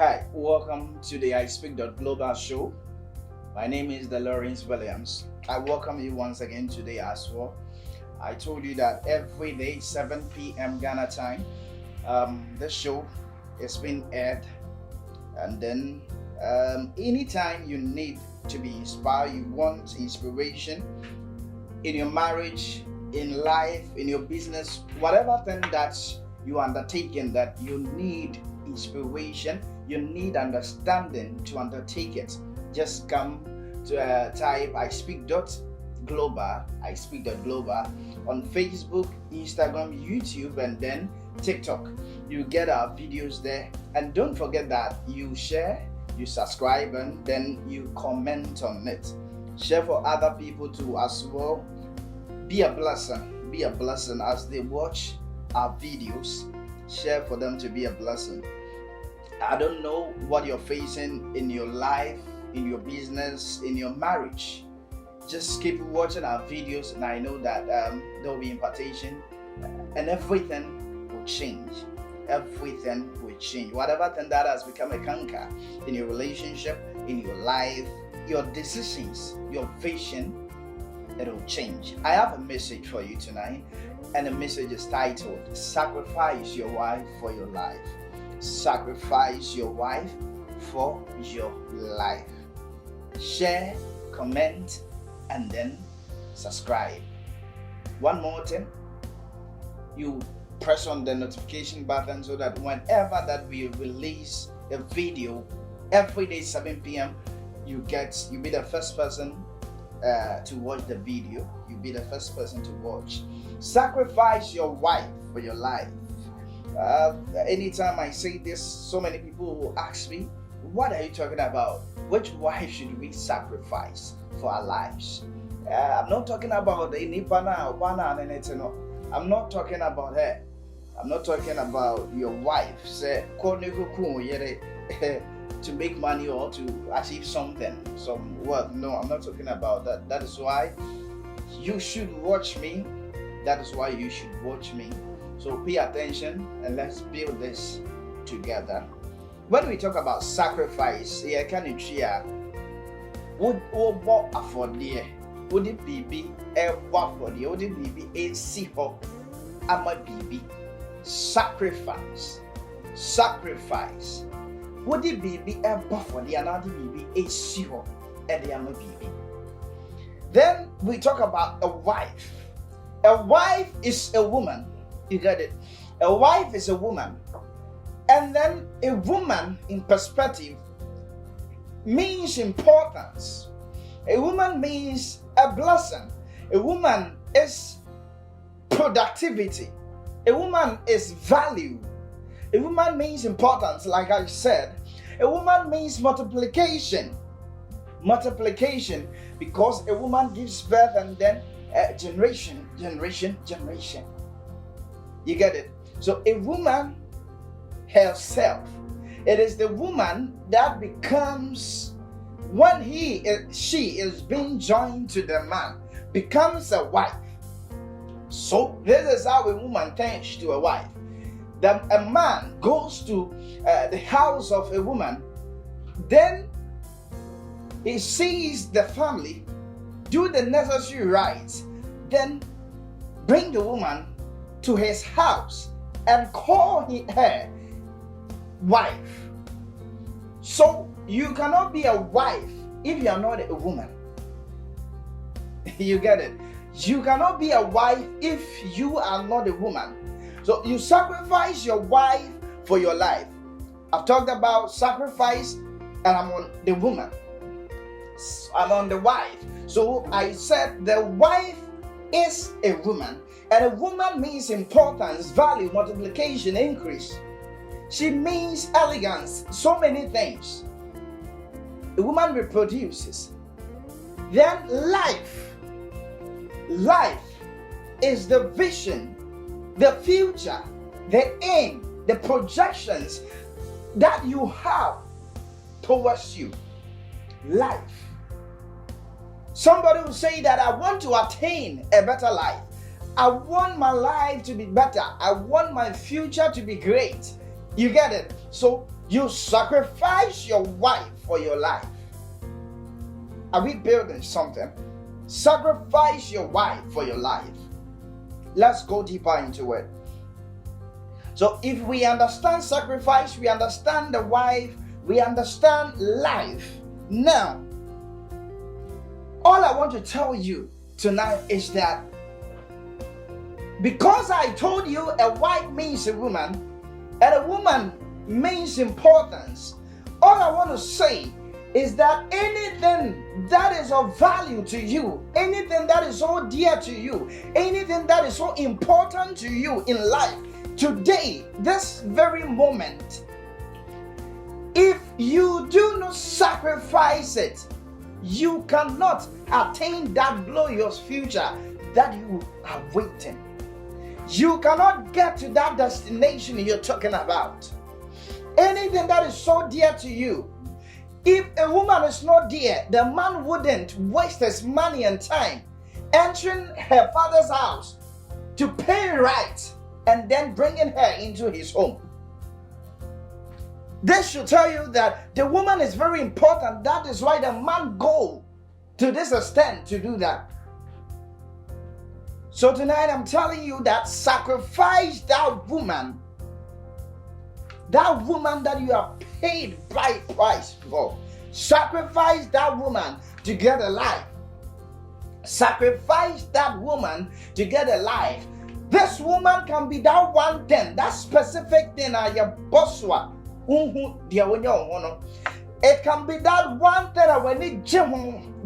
Hi, welcome to the I Speak Global show. My name is Lawrence Williams. I welcome you once again today as well. I told you that every day, 7 p.m. Ghana time, this show is being aired. And then, anytime you need to be inspired, you want inspiration in your marriage, in life, in your business, whatever thing that you are undertaking that you need inspiration, you need understanding to undertake it, just come to type I Speak Global on Facebook, Instagram, YouTube, and then TikTok. You get our videos there, and don't forget that you share, you subscribe, and then you comment on it. Share for other people too as well. Be a blessing as they watch our videos. Share for them to be a blessing. I don't know what you're facing in your life, in your business, in your marriage. Just keep watching our videos, and I know that there will be impartation, and everything will change. Everything will change. Whatever thing that has become a canker in your relationship, in your life, your decisions, your vision, it will change. I have a message for you tonight, and the message is titled Sacrifice Your Wife for Your Life. Sacrifice your wife for your life. Share, comment, and then subscribe. One more thing, you press on the notification button so that whenever that we release a video every day 7 p.m. you be the first person to watch the video. You'll be the first person to watch. Sacrifice your wife for your life. Anytime I say this, so many people will ask me, what are you talking about? Which wife should we sacrifice for our lives? I'm not talking about the Nipana or I'm not talking about her. I'm not talking about your wife. Say, to make money or to achieve something, some work. No, I'm not talking about that. That is why you should watch me. That is why you should watch me. So pay attention and let's build this together. When we talk about sacrifice, yeah, can you share? Would afford there? Would it be a waffle? Would it be a siho? I'm a baby. Sacrifice. Would it be a buffalo? The another baby a siho and the other baby. Then we talk about a wife. A wife is a woman. You get it? A wife is a woman. And then a woman in perspective means importance. A woman means a blessing. A woman is productivity. A woman is value. A woman means importance, like I said. A woman means multiplication. Multiplication, because a woman gives birth and then generation. You get it? So a woman herself, it is the woman that becomes, when she is being joined to the man, becomes a wife. So this is how a woman turns to a wife. That a man goes to the house of a woman, then he sees the family, do the necessary rites, then bring the woman to his house and call her wife. So you cannot be a wife if you are not a woman. You get it? You cannot be a wife if you are not a woman. So you sacrifice your wife for your life. I've talked about sacrifice, and I'm on the woman. I'm on the wife. So I said the wife is a woman, and a woman means importance, value, multiplication, increase. She means elegance, so many things. A woman reproduces. Then life is the vision, the future, the aim, the projections that you have towards you. Life. Somebody will say that I want to attain a better life. I want my life to be better. I want my future to be great. You get it? So You sacrifice your wife for your life. Are we building something? Sacrifice your wife for your life. Let's go deeper into it. So if we understand sacrifice, we understand the wife, we understand life. Now, all I want to tell you tonight is that because I told you a wife means a woman and a woman means importance, all I want to say is that anything that is of value to you, anything that is so dear to you, anything that is so important to you in life, today, this very moment, if you do not sacrifice it, you cannot attain that glorious future that you are waiting. You cannot get to that destination you're talking about. Anything that is so dear to you, if a woman is not dear, the man wouldn't waste his money and time entering her father's house to pay right and then bringing her into his home. This should tell you that the woman is very important. That is why the man go to this extent to do that. So tonight I'm telling you that sacrifice that woman that you have paid by price for. Sacrifice that woman to get a life. Sacrifice that woman to get a life. This woman can be that one thing, that specific thing at your bosswa. It can be that one thing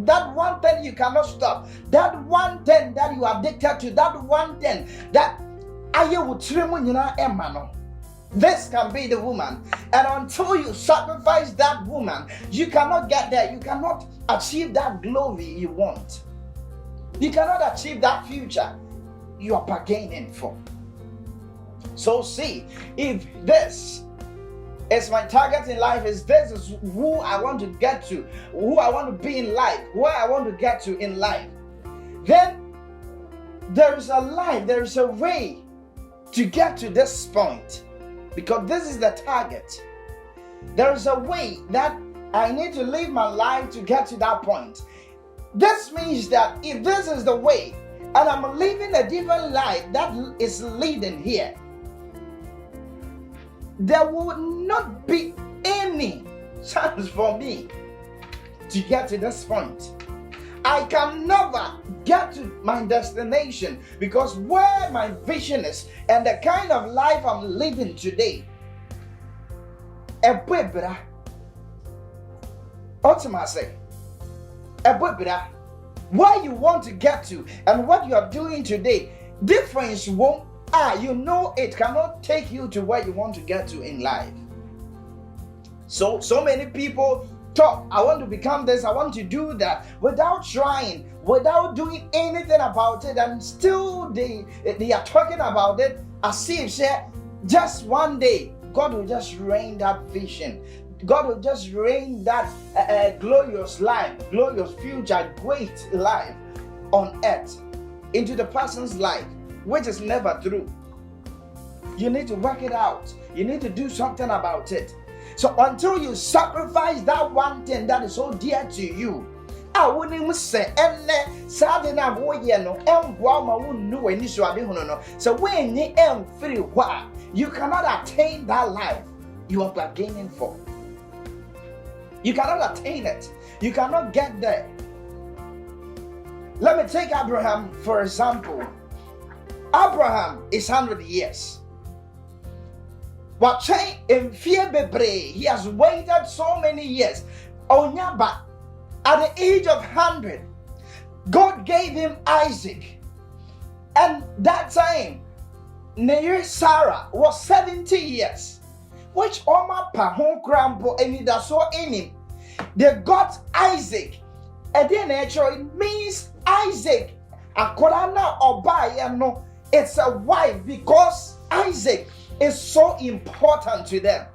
that one thing you cannot stop, that one thing that you are addicted to, that one thing that this can be the woman. And until you sacrifice that woman, you cannot get there. You cannot achieve that glory you want. You cannot achieve that future you are bargaining for. So see, if this is my target in life, is this is who I want to get to, who I want to be in life, where I want to get to in life, then there is a life, there is a way to get to this point, because this is the target. There is a way that I need to live my life to get to that point. This means that if this is the way and I'm living a different life that is leading here, there will not be any chance for me to get to this point. I can never get to my destination, because where my vision is and the kind of life I'm living today, where you want to get to and what you are doing today, difference won't. You know it cannot take you to where you want to get to in life. So many people talk, I want to become this, I want to do that, without trying, without doing anything about it, and still they are talking about it as if just one day God will just rain that vision. God will just rain that glorious life, glorious future, great life on earth into the person's life, which is never true. You need to work it out. You need to do something about it. So until you sacrifice that one thing that is so dear to you, I wouldn't say, so when you am free, you cannot attain that life you are bargaining for. You cannot attain it. You cannot get there. Let me take Abraham for example. Abraham is 100 years. But in fear he has waited so many years. Onyaba, at the age of 100, God gave him Isaac. And that time, Sarah was 70 years. Which Oma Pahon Crampo and so in him. They got Isaac. And then actually it means Isaac. Akorana Obayano. It's a wife, because Isaac is so important to them.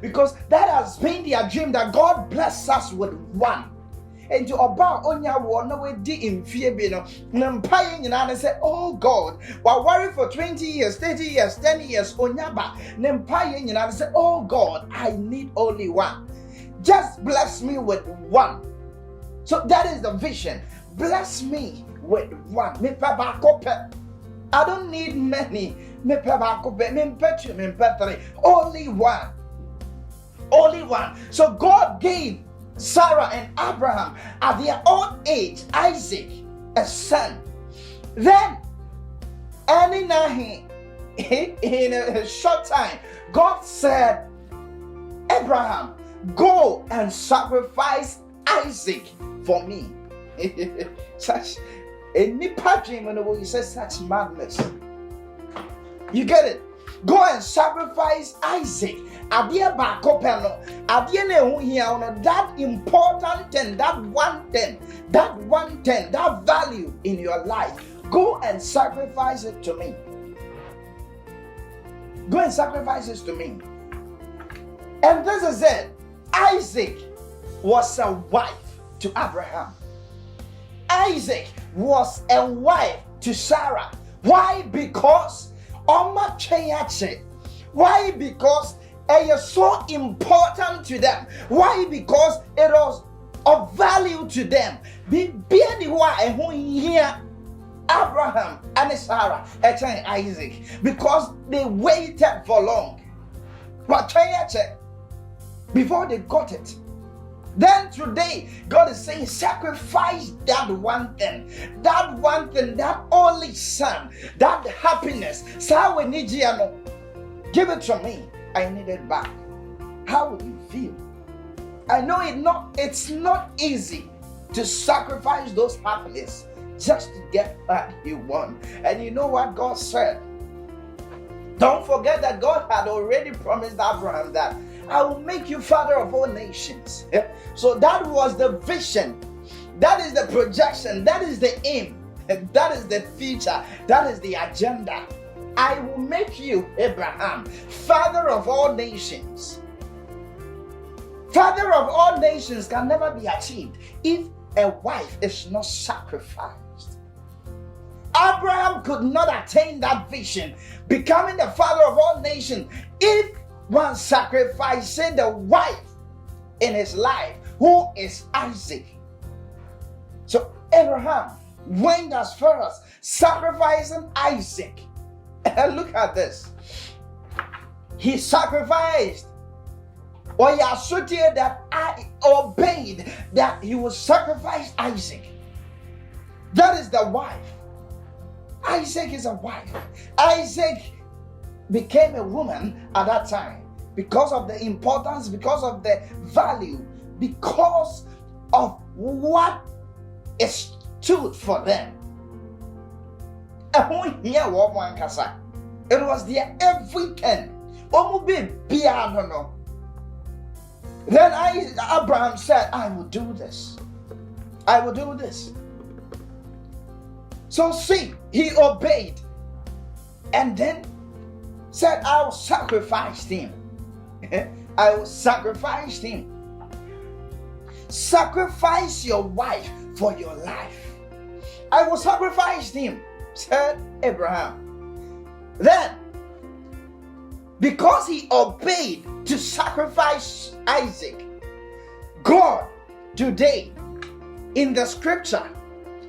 Because that has been their dream, that God bless us with one. into oba onya wo no we di mfie bi no na mpaye nyina ne say, oh God, wa worry for 20 years, 30 years, 10 years onya ba na mpaye nyina ne say, oh God, I need only one. Just bless me with one. So that is the vision. Bless me with one. Me pa ba ko pe. I don't need many. Me pa ba ko pe, me pe two, me pe three. Only one. Only one. So God gave Sarah and Abraham at their old age, Isaac, a son. Then, in a short time, God said, Abraham, go and sacrifice Isaac for me. Such a nipa dream when he says such madness. You get it? Go and sacrifice Isaac. That important thing, that one thing, that value in your life. Go and sacrifice it to me. Go and sacrifice it to me. And this is it. Isaac was a wife to Abraham. Isaac was a wife to Sarah. Why? Because why? Because it is so important to them. Why? Because it was of value to them. Abraham and Sarah and Isaac, because they waited for long. Before they got it. Then today, God is saying, sacrifice that one thing, that only son, that happiness. Give it to me. I need it back. How will you feel? I know it's not easy to sacrifice those happiness just to get what you want. And you know what God said? Don't forget that God had already promised Abraham that I will make you father of all nations. Yeah? So that was the vision. That is the projection. That is the aim. That is the future. That is the agenda. I will make you, Abraham, father of all nations. Father of all nations can never be achieved if a wife is not sacrificed. Abraham could not attain that vision, becoming the father of all nations, if one sacrificing the wife in his life, who is Isaac. So Abraham went as far as sacrificing Isaac. And look at this. He sacrificed, or he associated that I obeyed that he would sacrifice Isaac. That is the wife. Isaac is a wife. Isaac became a woman at that time because of the importance, because of the value, because of what it stood for them. It was their everything. Then Abraham said, I will do this. I will do this. So see, he obeyed and then said, I will sacrifice him. I will sacrifice him. Sacrifice your wife for your life. I will sacrifice him, said Abraham. Then, because he obeyed to sacrifice Isaac, God today in the scripture,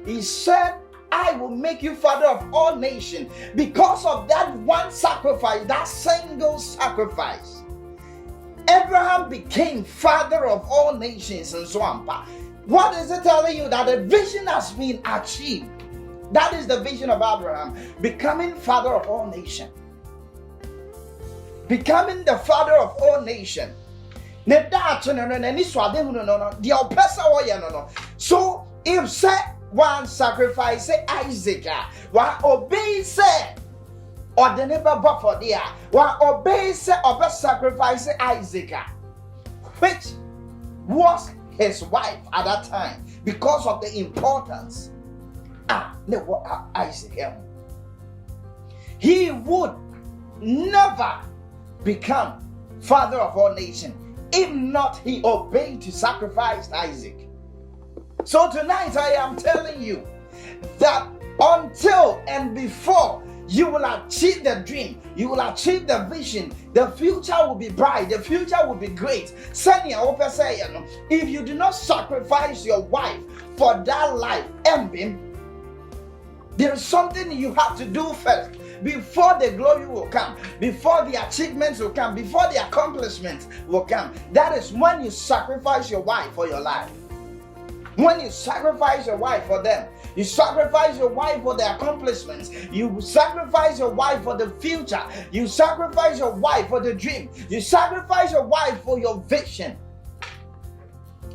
he said, I will make you father of all nations. Because of that one sacrifice, that single sacrifice, Abraham became father of all nations and so on. What is it telling you? That the vision has been achieved. That is the vision of Abraham, becoming father of all nations. Becoming the father of all nations. So if say one sacrifice, say Isaac, one obey, say, or the neighbor for there, one obey, say, or sacrifice Isaac, which was his wife at that time because of the importance. Isaac, he would never become father of all nations if not he obeyed to sacrifice Isaac. So tonight I am telling you that until and before you will achieve the dream, you will achieve the vision, the future will be bright, the future will be great. If you do not sacrifice your wife for that life, there is something you have to do first before the glory will come, before the achievements will come, before the accomplishments will come. That is when you sacrifice your wife for your life. When you sacrifice your wife for them, you sacrifice your wife for the accomplishments, you sacrifice your wife for the future, you sacrifice your wife for the dream, you sacrifice your wife for your vision.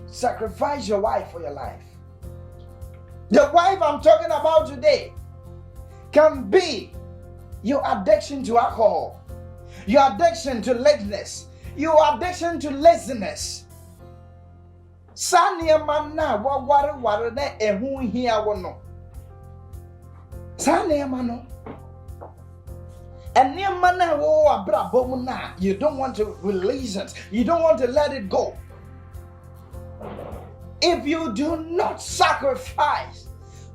Sacrifice your wife for your life. The wife I'm talking about today can be your addiction to alcohol, your addiction to lateness, your addiction to laziness. Sanya na waware na ehu hia wono. Sanya no. And na wo abrabom na, you don't want to release it. You don't want to let it go. If you do not sacrifice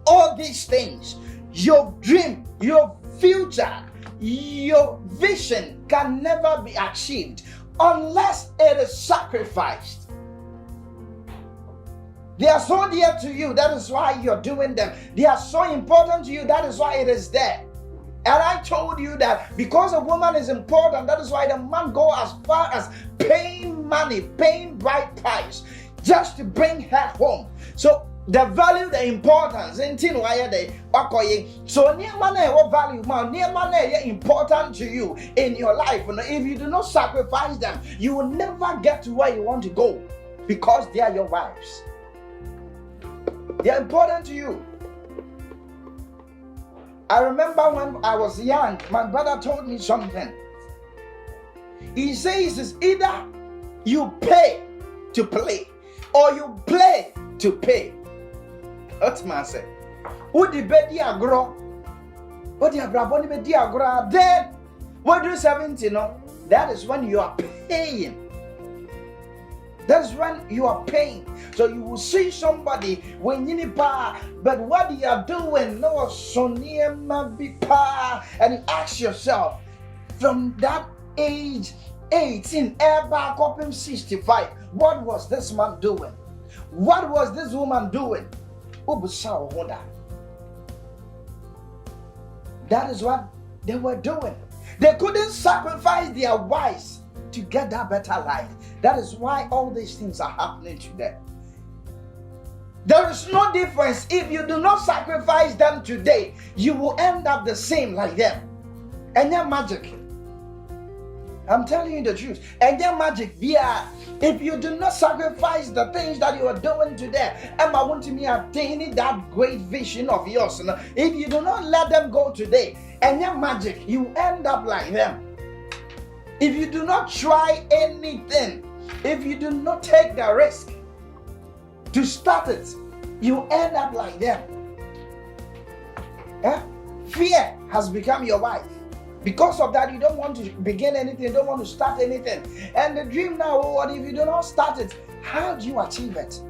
all these things, your dream, your future, your vision can never be achieved unless it is sacrificed. They are so dear to you, that is why you're doing them. They are so important to you, that is why it is there. And I told you that because a woman is important, that is why the man go as far as paying money, paying bright price, just to bring her home. So the value, the importance, so near money, what value, near money important to you in your life. If you do not sacrifice them, you will never get to where you want to go because they are your wives. They are important to you. I remember when I was young, my brother told me something. He says it's either you pay to play or you play to pay. What's my say? Udi bedi agro, udi abraboni bedi agro. Then when you 70, that is when you are paying. That's when you are paying. So you will see somebody when you need power, but what you are doing, no be power, and you ask yourself, from that age 18, back up in 65, what was this man doing? What was this woman doing? That is what they were doing. They couldn't sacrifice their wives to get that better life. That is why all these things are happening to them. There is no difference. If you do not sacrifice them today, you will end up the same like them. And they're magic. I'm telling you the truth. And they're magic. Yeah. If you do not sacrifice the things that you are doing today, Emma want to be attaining that great vision of yours. If you do not let them go today, and they're magic, you end up like them. If you do not try anything, if you do not take the risk to start it, you end up like them. Fear has become your wife. Because of that, you don't want to begin anything, you don't want to start anything. And the dream now, what if you do not start it? How do you achieve it?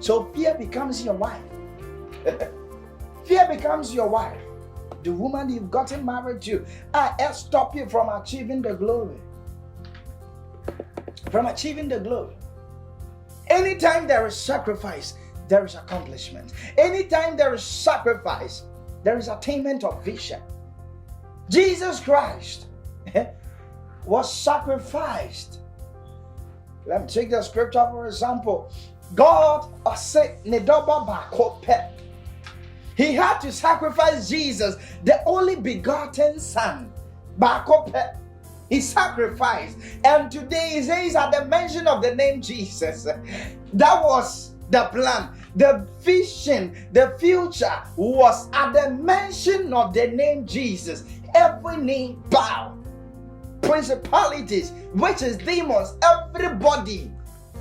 So fear becomes your wife. Fear becomes your wife. The woman you've gotten married to, stop you from achieving the glory. From achieving the glory. Anytime there is sacrifice, there is accomplishment. Anytime there is sacrifice, there is attainment of vision. Jesus Christ was sacrificed. Let me take the scripture for example. God said, He had to sacrifice Jesus, the only begotten Son. He sacrificed. And today he says at the mention of the name Jesus, that was the plan. The vision, the future was at the mention of the name Jesus. Every knee bow. Principalities, witches, demons, everybody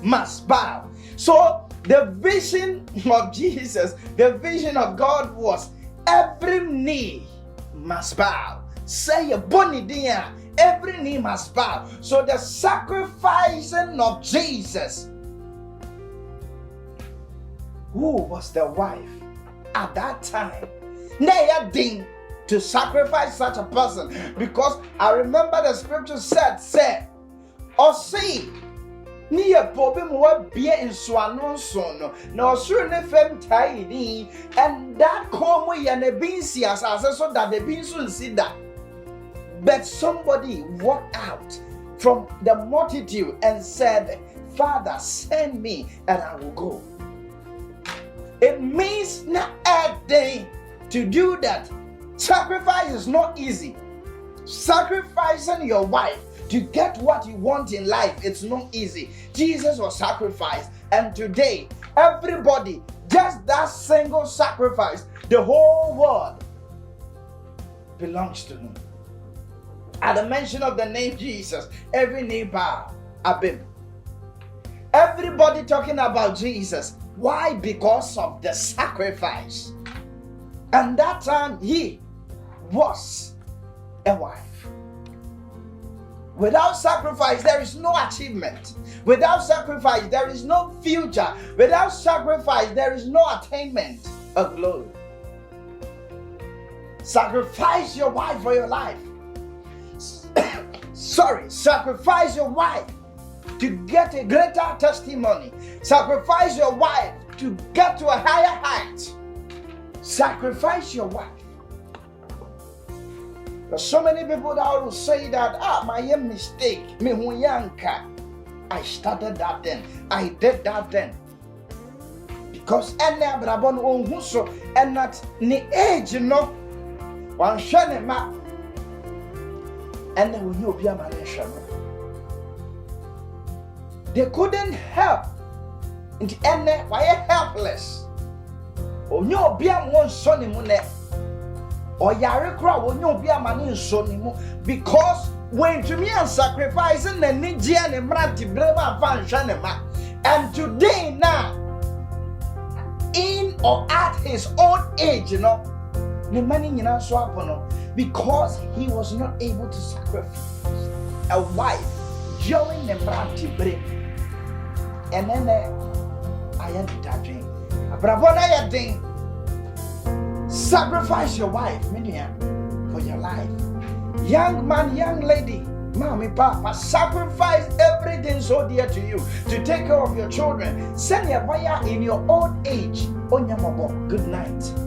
must bow. So the vision of Jesus, the vision of God was every knee must bow. Say a bunny dear, every knee must bow. So the sacrificing of Jesus who was the wife at that time, Naya ding to sacrifice such a person, because I remember the scripture said, or see, near problem what beer in swan son, no sure ne fem tidy, and that come we and the beans as so that the beans will see that. But somebody walked out from the multitude and said, Father, send me and I will go. It means not a day to do that. Sacrifice is not easy. Sacrificing your wife to get what you want in life, it's not easy. Jesus was sacrificed, and today, everybody, just that single sacrifice, the whole world belongs to him. At the mention of the name Jesus, every knee bow, abim. Everybody talking about Jesus. Why? Because of the sacrifice. And that time he was a wife. Without sacrifice, there is no achievement. Without sacrifice, there is no future. Without sacrifice, there is no attainment of glory. Sacrifice your wife for your life. Sacrifice your wife to get a greater testimony. Sacrifice your wife to get to a higher height. Sacrifice your wife. There's so many people that will say that, my mistake, me huyanka. I started that then. I did that then. Because ene abrabon onhuso and not ni age no one shane ma and then when you be a man. They couldn't help. And ene why helpless. Onyo be a mon son mu ne. Or yare kra wonyo be a man son mu, because when to me and sacrificing the Nigeria and Mranti Brema Van Shanema. And today now, in or at his old age, the money in our swap, because he was not able to sacrifice a wife during the Mranti Brema. And then I had that dream. Brabona thing. Sacrifice your wife, for your life. Young man, young lady, mommy, papa, sacrifice everything so dear to you to take care of your children. Send your fire in your old age. Good night.